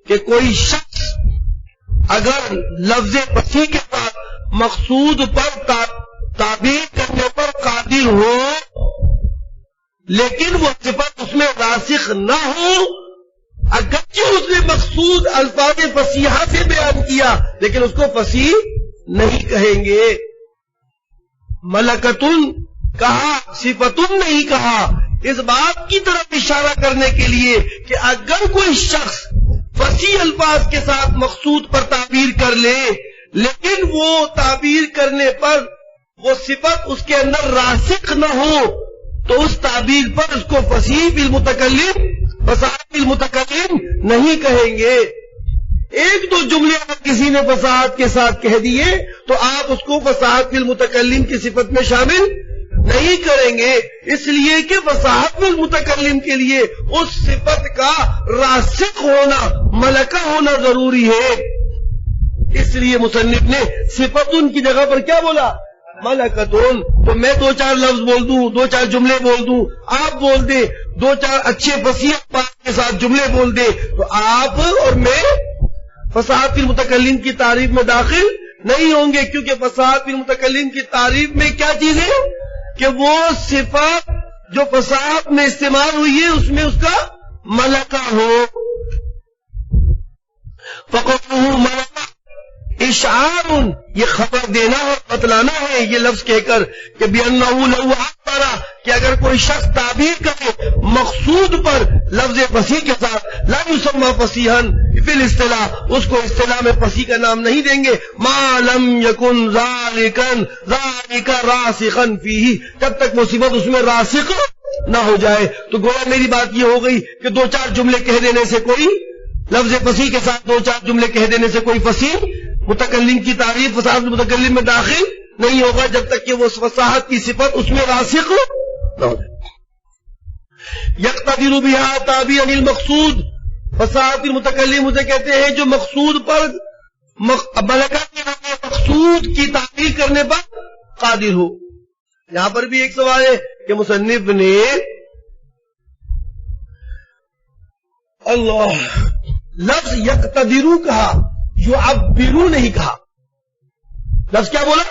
کہ کوئی شخص اگر لفظ فصیح کے ساتھ مقصود پر تعبیر کرنے پر قادر ہو لیکن وہ صفت اس میں راسخ نہ ہو، اگرچہ اس نے مقصود الفاظ فصیحہ سے بیان کیا لیکن اس کو فصیح نہیں کہیں گے۔ ملکتن کہا، صفتن نہیں کہا، اس بات کی طرف اشارہ کرنے کے لیے کہ اگر کوئی شخص فصیح الفاظ کے ساتھ مقصود پر تعبیر کر لے لیکن وہ تعبیر کرنے پر وہ صفت اس کے اندر راسخ نہ ہو تو اس تعبیر پر اس کو فصیح بالمتکلم، فصاحت بالمتکلم نہیں کہیں گے۔ ایک دو جملے اگر کسی نے فصاحت کے ساتھ کہہ دیے تو آپ اس کو فصاحت بالمتکلم کی صفت میں شامل نہیں کریں گے، اس لیے کہ فصاحت بالمتکلم کے لیے اس صفت کا راسخ ہونا، ملکہ ہونا ضروری ہے۔ اس لیے مصنف نے صفتن کی جگہ پر کیا بولا؟ ملکتن۔ تو میں دو چار لفظ بول دوں، دو چار جملے بول دوں، آپ بول دیں، دو چار اچھے فصیح الفاظ کے ساتھ جملے بول دیں، تو آپ اور میں فصاحت المتکلم کی تعریف میں داخل نہیں ہوں گے، کیونکہ فصاحت المتکلم کی تعریف میں کیا چیز ہے کہ وہ صفت جو فصاحت میں استعمال ہوئی ہے اس میں اس کا ملکہ ہو۔ فقطہ ملکہ اشعار، یہ خبر دینا ہے، بتلانا ہے یہ لفظ کہہ کر کہ بِأَنَّهُ لَوْ عَبَّرَ، کہ اگر کوئی شخص تعبیر کرے مقصود پر لفظ فصیح کے ساتھ، لا یسمى فصیحا فی الاصطلاح، اس کو اصطلاح میں فصیح کا نام نہیں دیں گے، ما لم یکن ذالک راسخا فیہ، جب تک وہ صفت اس میں راسخ نہ ہو جائے۔ تو گویا میری بات یہ ہو گئی کہ دو چار جملے کہہ دینے سے کوئی لفظ فصیح کے ساتھ دو چار جملے کہہ دینے سے کوئی فصیح متکلم کی تعریف فصاحت المتکلم میں داخل نہیں ہوگا جب تک کہ وہ فصاحت کی صفت اس میں راسخ نہ ہو جائے۔ یقتدر بها تعبیر المقصود، فصاحت المتکلم اسے کہتے ہیں جو مقصود پر ملکہ کے مقصود کی تعبیر کرنے پر قادر ہو۔ یہاں پر بھی ایک سوال ہے کہ مصنف نے اللہ لفظ یقتدرو کہا، یعبرو نہیں کہا، لفظ کیا بولا؟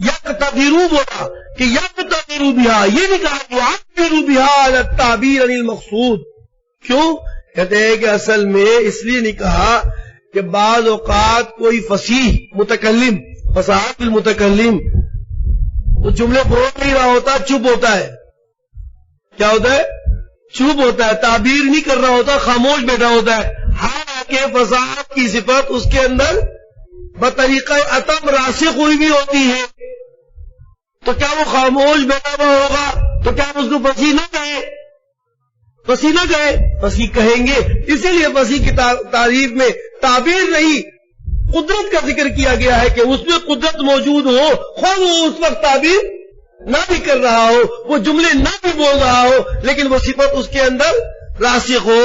یقتدرو بولا کہ یقتدرو بہا، یہ نہیں کہا یعبرو بہا علی التعبیر عن المقصود۔ کیوں؟ کہتے ہیں کہ اصل میں اس لیے نہیں کہا کہ بعض اوقات کوئی فصیح متکلم، فصاحت المتکلم، تو جملے بول نہیں رہا ہوتا، چپ ہوتا ہے. کیا ہوتا ہے؟ چپ ہوتا ہے، تعبیر نہیں کر رہا ہوتا، خاموش بیٹھا ہوتا ہے. حالانکہ فصاحت کی صفت اس کے اندر بطریقہ عتم راسخ ہوئی بھی ہوتی ہے. تو کیا وہ خاموش بیٹھا ہوا ہوگا تو کیا اس کو فصیح نہ کہیں؟ فصیح نہ کہیں؟ فصیح کہیں گے. اسی لیے فصیح کی تعریف میں تعبیر نہیں، قدرت کا ذکر کیا گیا ہے کہ اس میں قدرت موجود ہو، خود وہ اس وقت تعبیر نہ بھی کر رہا ہو، وہ جملے نہ بھی بول رہا ہو، لیکن وہ صفت اس کے اندر راسخ ہو.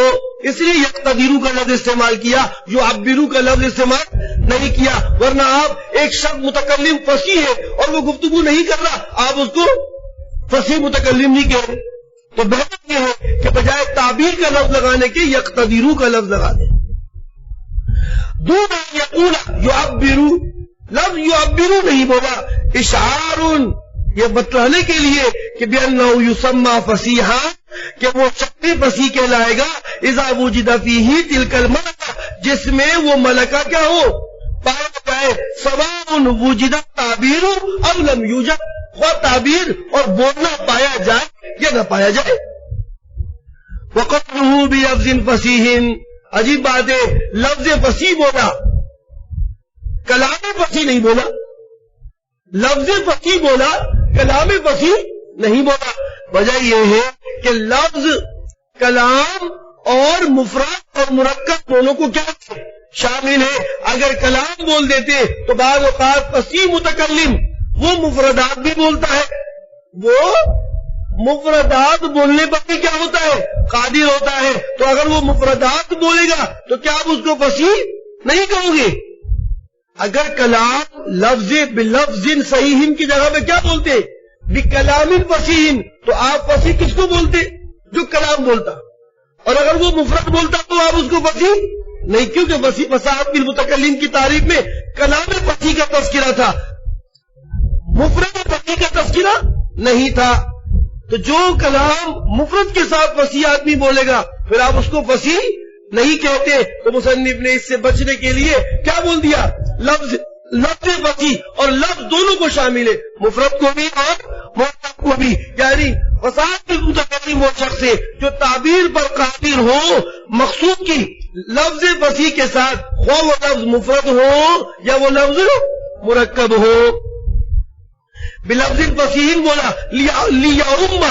اس لیے یقتدیرو کا لفظ استعمال کیا، یعبرو کا لفظ استعمال نہیں کیا. ورنہ آپ ایک شخص متکلم فصیح ہے اور وہ گفتگو نہیں کر رہا، آپ اس کو فصیح متکلم نہیں کہہ رہے. تو بہتر یہ ہے کہ بجائے تعبیر کا لفظ لگانے کے یقتدیرو کا لفظ لگا دیں. دون یقول یعبرو، لفظ یعبرو نہیں بولا، اشعار، یہ بتلانے کے لیے کہ بأنه یسمى فصیحا، کہ وہ شخص فصیح کہلائے گا اذا وجد فیہ تلک الملکہ، جس میں وہ ملکہ کیا ہو، پایا جائے. سواء وجد تعبیر او لم یوجد، خواہ تعبیر اور بولنا پایا جائے یا نہ پایا جائے. وقتلہ بلفظ فصیح، عجیب بات ہے، لفظ فصیح بولا، کلام فصیح نہیں بولا. لفظ فصیح بولا، کلام فصیح نہیں بولا. وجہ یہ ہے کہ لفظ کلام اور مفرد اور مرکب دونوں کو کیا شامل ہے. اگر کلام بول دیتے تو بعض اوقات فصیح متکلم وہ مفردات بھی بولتا ہے، وہ مفردات بولنے پر بھی کیا ہوتا ہے، قادر ہوتا ہے. تو اگر وہ مفردات بولے گا تو کیا آپ اس کو فصیح نہیں کہو گے؟ اگر کلام لفظ بلفظ صحیح کی جگہ پہ کیا بولتے، بکلام فصیح، تو آپ فصیح کس کو بولتے؟ جو کلام بولتا. اور اگر وہ مفرد بولتا تو آپ اس کو فصیح نہیں، کیونکہ فصیح فصاحت بالمتکلم کی تعریف میں کلام فصیح کا تذکرہ تھا، مفرد فصیح کا تذکرہ نہیں تھا. تو جو کلام مفرد کے ساتھ فصیح آدمی بولے گا پھر آپ اس کو فصیح نہیں کہتے. تو مصنف نے اس سے بچنے کے لیے کیا بول دیا، لفظ فصیح اور لفظ دونوں کو شامل ہے، مفرد کو بھی اور مرکب کو بھی. یعنی فصاحت بالمتکلم وہ شخص ہے جو تعبیر پر قادر ہو مقصود کی لفظ فصیح کے ساتھ، خواہ وہ لفظ مفرد ہو یا وہ لفظ مرکب ہو. بلفظ فصیح بولا لیعم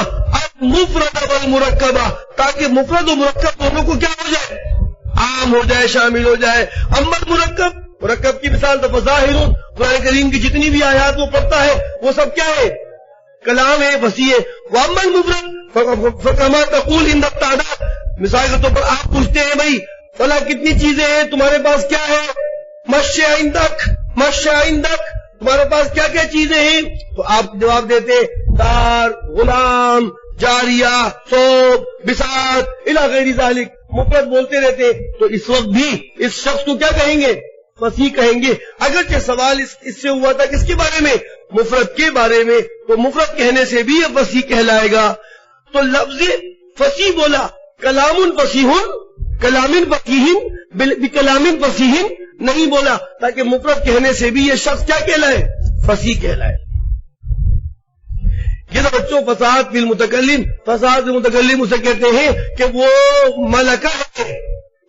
المفرد والمرکبہ، تاکہ مفرد و مرکب دونوں کو کیا ہو جائے، عام ہو جائے، شامل ہو جائے. اما مرکب، مرکب کی مثال تو فظاہر، قرآن کریم کی جتنی بھی آیات وہ پڑھتا ہے وہ سب کیا ہے، کلام ہے، فصیح ہے. واما المفرد فکما تقول ان التعداد، مثال کے طور پر آپ پوچھتے ہیں بھائی فلاں کتنی چیزیں ہیں تمہارے پاس، کیا ہے، مشی عندک، تمہارے پاس کیا کیا چیزیں ہیں، تو آپ جواب دیتے دار، غلام، جاریہ، ثوب، بساط الی غیر ذالک، مفرد بولتے رہتے. تو اس وقت بھی اس شخص کو کیا کہیں گے، فصیح کہیں گے. اگرچہ سوال اس سے ہوا تھا کس کے بارے میں، مفرد کے بارے میں، تو مفرد کہنے سے بھی یہ فصیح کہلائے گا. تو لفظ فصیح بولا، کلام فصیح، کلام فصیح، بکلام فصیح نہیں بولا، تاکہ مفرد کہنے سے بھی یہ شخص کیا کہلائے، فصیح کہلائے. یہ تو بچوں فصاحت بالمتکلم، فصاحت بالمتکلم اسے کہتے ہیں کہ وہ ملکہ ہے،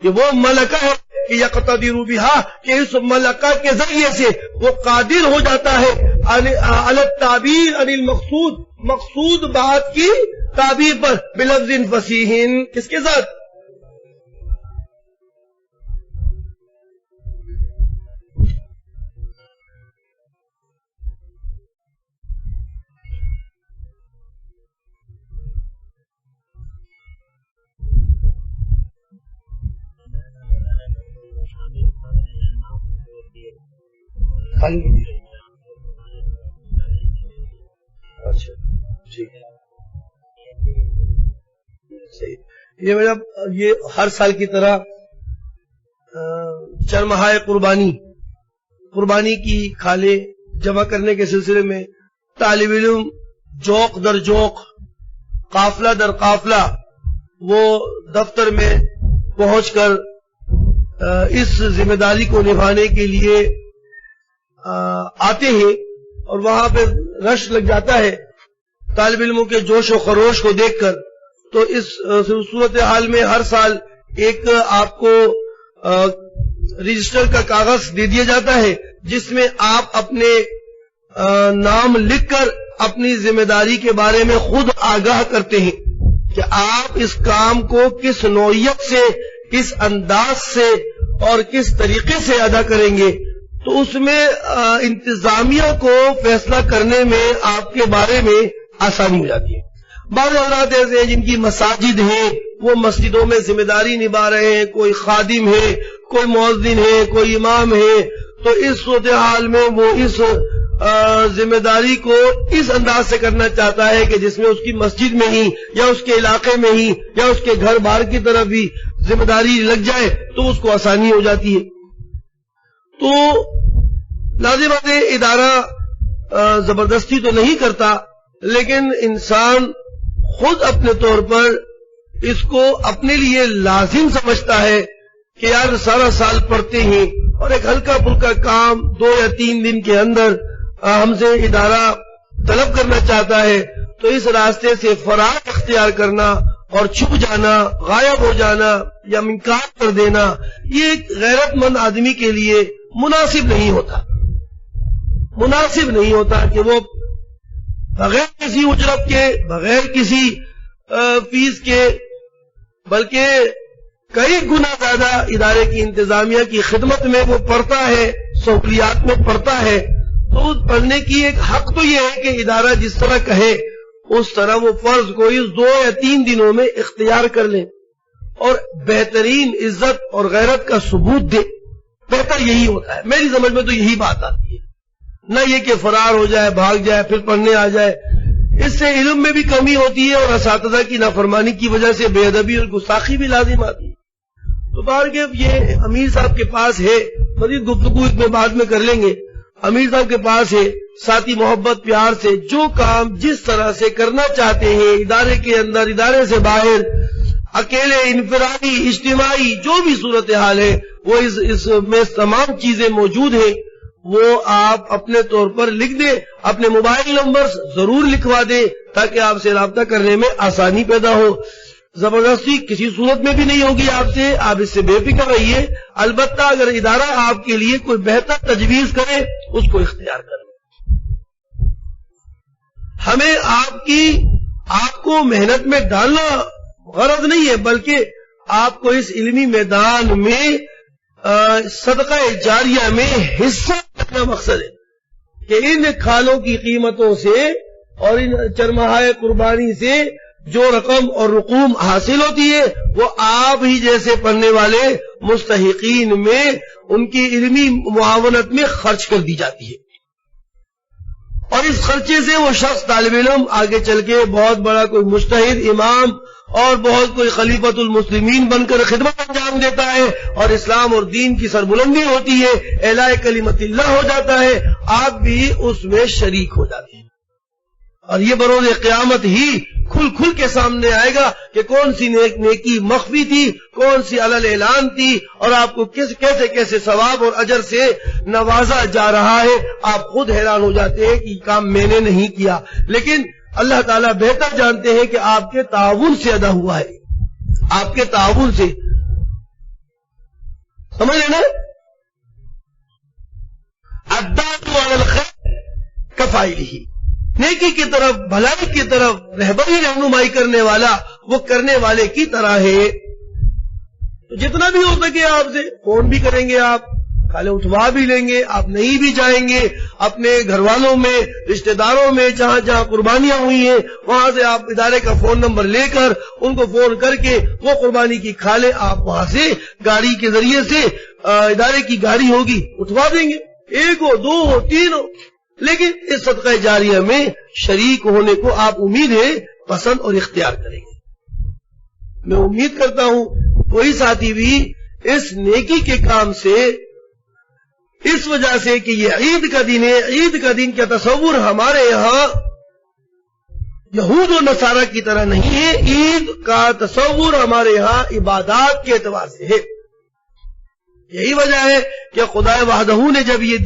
کہ وہ ملکہ ہے کہ یقتدر بہا، کہ اس ملکہ کے ذریعے سے وہ قادر ہو جاتا ہے علی التعبیر عن المقصود، مقصود بات کی تعبیر پر، بلفظ فصیح، کس کے ساتھ، اچھا ٹھیک ہے. یہ مطلب یہ ہر سال کی طرح چرمہائے قربانی کی کھالیں جمع کرنے کے سلسلے میں طالب علم جوق در جوق، قافلہ در قافلہ وہ دفتر میں پہنچ کر اس ذمہ داری کو نبھانے کے لیے آتے ہیں. اور وہاں پہ رش لگ جاتا ہے طالب علموں کے جوش و خروش کو دیکھ کر، تو اس صورتحال میں ہر سال ایک آپ کو رجسٹر کا کاغذ دے دیا جاتا ہے جس میں آپ اپنے نام لکھ کر اپنی ذمہ داری کے بارے میں خود آگاہ کرتے ہیں کہ آپ اس کام کو کس نوعیت سے، کس انداز سے اور کس طریقے سے ادا کریں گے. تو اس میں انتظامیہ کو فیصلہ کرنے میں آپ کے بارے میں آسانی ہو جاتی ہے. بعض حضرات ایسے ہیں جن کی مساجد ہیں، وہ مسجدوں میں ذمہ داری نبھا رہے ہیں، کوئی خادم ہے، کوئی مؤذن ہے، کوئی امام ہے، تو اس صورتحال میں وہ اس ذمہ داری کو اس انداز سے کرنا چاہتا ہے کہ جس میں اس کی مسجد میں ہی یا اس کے علاقے میں ہی یا اس کے گھر بار کی طرف بھی ذمہ داری لگ جائے تو اس کو آسانی ہو جاتی ہے. تو لازم بات ہے ادارہ زبردستی تو نہیں کرتا، لیکن انسان خود اپنے طور پر اس کو اپنے لیے لازم سمجھتا ہے کہ یار سارا سال پڑھتے ہیں اور ایک ہلکا پھلکا کام 2 یا 3 دن کے اندر ہم سے ادارہ طلب کرنا چاہتا ہے، تو اس راستے سے فرار اختیار کرنا اور چھپ جانا، غائب ہو جانا یا انکار کر دینا، یہ ایک غیرت مند آدمی کے لیے مناسب نہیں ہوتا کہ وہ بغیر کسی اجرت کے، بغیر کسی فیس کے، بلکہ کئی گنا زیادہ ادارے کی انتظامیہ کی خدمت میں وہ پڑھتا ہے، سہولیات میں پڑھتا ہے. تو پڑھنے کی ایک حق تو یہ ہے کہ ادارہ جس طرح کہے اس طرح وہ فرض کو اس 2 یا 3 دنوں میں اختیار کر لیں اور بہترین عزت اور غیرت کا ثبوت دے. بہتر یہی ہوتا ہے، میری سمجھ میں تو یہی بات آتی ہے، نہ یہ کہ فرار ہو جائے، بھاگ جائے، پھر پڑھنے آ جائے. اس سے علم میں بھی کمی ہوتی ہے اور اساتذہ کی نافرمانی کی وجہ سے بے ادبی اور گستاخی بھی لازم آتی ہے. تو بہرکیف یہ امیر صاحب کے پاس ہے، مزید گفتگو اس میں بعد میں کر لیں گے. امیر صاحب کے پاس ہے، ساتھی محبت پیار سے جو کام جس طرح سے کرنا چاہتے ہیں، ادارے کے اندر، ادارے سے باہر، اکیلے، انفرادی، اجتماعی، جو بھی صورتحال ہے وہ اس میں تمام چیزیں موجود ہیں. وہ آپ اپنے طور پر لکھ دیں، اپنے موبائل نمبر ضرور لکھوا دیں تاکہ آپ سے رابطہ کرنے میں آسانی پیدا ہو. زبردستی کسی صورت میں بھی نہیں ہوگی آپ سے، آپ اس سے بے فکر رہیے. البتہ اگر ادارہ آپ کے لیے کوئی بہتر تجویز کرے اس کو اختیار کریں. ہمیں آپ کو محنت میں ڈالنا غرض نہیں ہے، بلکہ آپ کو اس علمی میدان میں صدقہ جاریہ میں حصہ رکھنا مقصد ہے کہ ان کھالوں کی قیمتوں سے اور ان چرمہائے قربانی سے جو رقم اور رقوم حاصل ہوتی ہے وہ آپ ہی جیسے پڑھنے والے مستحقین میں ان کی علمی معاونت میں خرچ کر دی جاتی ہے. اور اس خرچے سے وہ شخص طالب علم آگے چل کے بہت بڑا کوئی مجتہد، امام اور بہت کوئی خلیفۃ المسلمین بن کر خدمت انجام دیتا ہے اور اسلام اور دین کی سربلندی ہوتی ہے، اعلاء کلمت اللہ ہو جاتا ہے. آپ بھی اس میں شریک ہو جاتے ہیں اور یہ بروز قیامت ہی کھل کے سامنے آئے گا کہ کون سی نیکی مخفی تھی، کون سی علل اعلان تھی اور آپ کو کیسے ثواب اور اجر سے نوازا جا رہا ہے. آپ خود حیران ہو جاتے ہیں کہ یہ کام میں نے نہیں کیا، لیکن اللہ تعالیٰ بہتر جانتے ہیں کہ آپ کے تعاون سے ادا ہوا ہے، آپ کے تعاون سے. سمجھ رہے نا؟ الداعی علی الخیر کفاعلہ، نیکی کی طرف، بھلائی کی طرف رہبری رہنمائی کرنے والا وہ کرنے والے کی طرح ہے. تو جتنا بھی ہو سکے آپ سے فون بھی کریں گے، آپ کالے اٹھوا بھی لیں گے، آپ نہیں بھی جائیں گے، اپنے گھر والوں میں، رشتہ داروں میں جہاں جہاں قربانیاں ہوئی ہیں وہاں سے آپ ادارے کا فون نمبر لے کر ان کو فون کر کے وہ قربانی کی کھالیں آپ وہاں سے گاڑی کے ذریعے سے، ادارے کی گاڑی ہوگی، اٹھوا دیں گے. 1 ہو، 2 ہو، 3 ہو، لیکن اس صدقہ جاریہ میں شریک ہونے کو آپ امید ہے پسند اور اختیار کریں گے. میں امید کرتا ہوں کوئی ساتھی بھی اس نیکی کے کام سے، اس وجہ سے کہ یہ عید کا دن ہے، عید کا دن کا تصور ہمارے یہاں یہود و نصارہ کی طرح نہیں ہے. عید کا تصور ہمارے یہاں عبادات کے اعتبار سے ہے. یہی وجہ ہے کہ خدا وحدہ نے جب یہ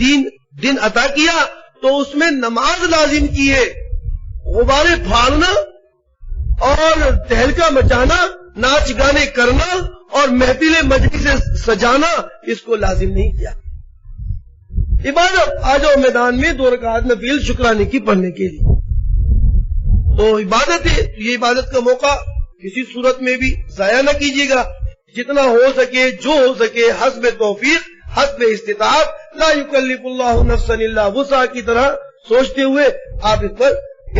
دن عطا کیا تو اس میں نماز لازم کی ہے. غبارے پھاڑنا اور تہلکا مچانا، ناچ گانے کرنا اور محفل مجلس سجانا اس کو لازم نہیں کیا. عبادت آ جاؤ میدان میں 2 رکعت نفل شکرانے کی پڑھنے کے لیے. تو عبادت ہے، یہ عبادت کا موقع کسی صورت میں بھی ضائع نہ کیجیے گا. جتنا ہو سکے، جو ہو سکے، حسب توفیق، حسب استطاعت، لا یکلف اللہ نفسا الا وسعها کی طرح سوچتے ہوئے آپ اس پر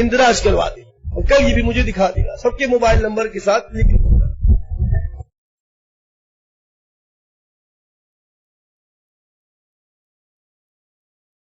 اندراج کروا دیں. اور کل یہ بھی مجھے دکھا دے گا، سب کے موبائل نمبر کے ساتھ لکھ